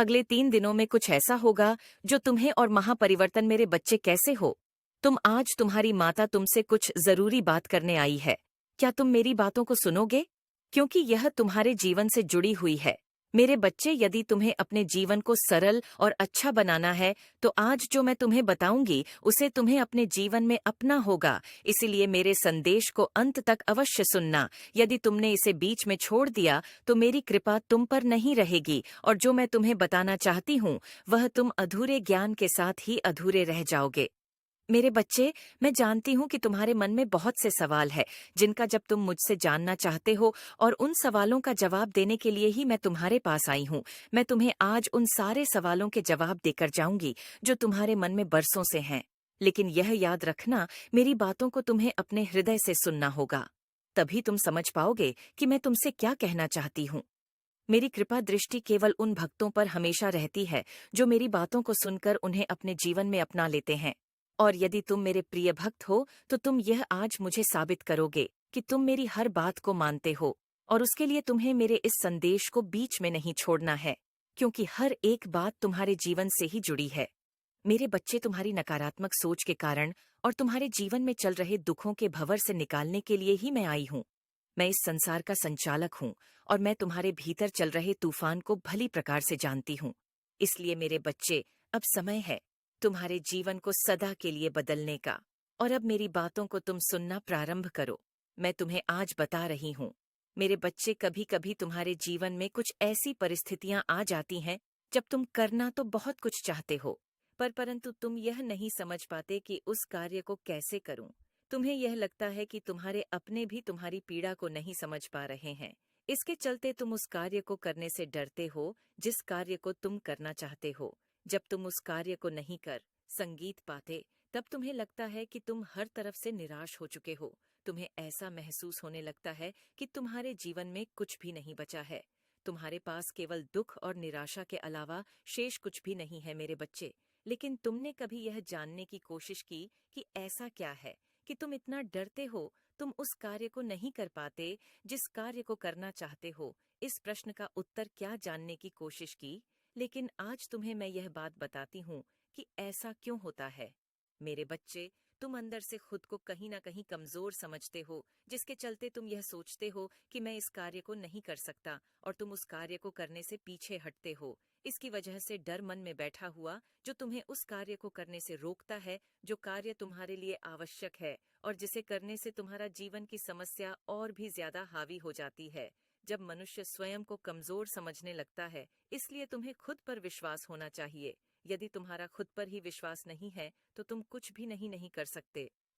अगले 3 दिनों में कुछ ऐसा होगा जो तुम्हें और महापरिवर्तन मेरे बच्चे कैसे हो। आज तुम्हारी माता तुमसे कुछ जरूरी बात करने आई है। क्या तुम मेरी बातों को सुनोगे? क्योंकि यह तुम्हारे जीवन से जुड़ी हुई है। मेरे बच्चे, यदि तुम्हें अपने जीवन को सरल और अच्छा बनाना है तो आज जो मैं तुम्हें बताऊंगी उसे तुम्हें अपने जीवन में अपना होगा। इसीलिए मेरे संदेश को अंत तक अवश्य सुनना। यदि तुमने इसे बीच में छोड़ दिया तो मेरी कृपा तुम पर नहीं रहेगी और जो मैं तुम्हें बताना चाहती हूँ वह तुम अधूरे ज्ञान के साथ ही अधूरे रह जाओगे। मेरे बच्चे, मैं जानती हूँ कि तुम्हारे मन में बहुत से सवाल है जिनका जब तुम मुझसे जानना चाहते हो, और उन सवालों का जवाब देने के लिए ही मैं तुम्हारे पास आई हूँ। मैं तुम्हें आज उन सारे सवालों के जवाब देकर जाऊंगी जो तुम्हारे मन में बरसों से हैं। लेकिन यह याद रखना, मेरी बातों को तुम्हें अपने हृदय से सुनना होगा। तभी तुम समझ पाओगे कि मैं तुमसे क्या कहना चाहती हूँ। मेरी कृपा दृष्टि केवल उन भक्तों पर हमेशा रहती है जो मेरी बातों को सुनकर उन्हें अपने जीवन में अपना लेते हैं। और यदि तुम मेरे प्रिय भक्त हो तो तुम यह आज मुझे साबित करोगे कि तुम मेरी हर बात को मानते हो, और उसके लिए तुम्हें मेरे इस संदेश को बीच में नहीं छोड़ना है, क्योंकि हर एक बात तुम्हारे जीवन से ही जुड़ी है। मेरे बच्चे, तुम्हारी नकारात्मक सोच के कारण और तुम्हारे जीवन में चल रहे दुखों के भंवर से निकालने के लिए ही मैं आई हूँ। मैं इस संसार का संचालक हूँ और मैं तुम्हारे भीतर चल रहे तूफान को भली प्रकार से जानती हूँ। इसलिए मेरे बच्चे, अब समय है तुम्हारे जीवन को सदा के लिए बदलने का, और अब मेरी बातों को तुम सुनना प्रारंभ करो। मैं तुम्हें आज बता रही हूँ। मेरे बच्चे, कभी कभी तुम्हारे जीवन में कुछ ऐसी परिस्थितियां आ जाती हैं जब तुम करना तो बहुत कुछ चाहते हो, परंतु तुम यह नहीं समझ पाते कि उस कार्य को कैसे करूं। तुम्हें यह लगता है कि तुम्हारे अपने भी तुम्हारी पीड़ा को नहीं समझ पा रहे हैं। इसके चलते तुम उस कार्य को करने से डरते हो जिस कार्य को तुम करना चाहते हो। जब तुम उस कार्य को नहीं कर संगीत पाते, तब तुम्हें लगता है कि तुम हर तरफ से निराश हो चुके हो। तुम्हें ऐसा महसूस होने लगता है कि तुम्हारे जीवन में कुछ भी नहीं बचा है। तुम्हारे पास केवल दुख और निराशा के अलावा शेष कुछ भी नहीं है, मेरे बच्चे। लेकिन तुमने कभी यह जानने की कोशिश की कि ऐसा क्या है कि तुम इतना डरते हो, तुम उस कार्य को नहीं कर पाते जिस कार्य को करना चाहते हो? इस प्रश्न का उत्तर क्या जानने की कोशिश की? लेकिन आज तुम्हें मैं यह बात बताती हूँ कि ऐसा क्यों होता है। मेरे बच्चे, तुम अंदर से खुद को कहीं ना कहीं कमजोर समझते हो, जिसके चलते तुम यह सोचते हो कि मैं इस कार्य को नहीं कर सकता, और तुम उस कार्य को करने से पीछे हटते हो। इसकी वजह से डर मन में बैठा हुआ जो तुम्हें उस कार्य को करने से रोकता है जो कार्य तुम्हारे लिए आवश्यक है, और जिसे करने से तुम्हारा जीवन की समस्या और भी ज्यादा हावी हो जाती है। जब मनुष्य स्वयं को कमजोर समझने लगता है, इसलिए तुम्हें खुद पर विश्वास होना चाहिए। यदि तुम्हारा खुद पर ही विश्वास नहीं है तो तुम कुछ भी नहीं कर सकते।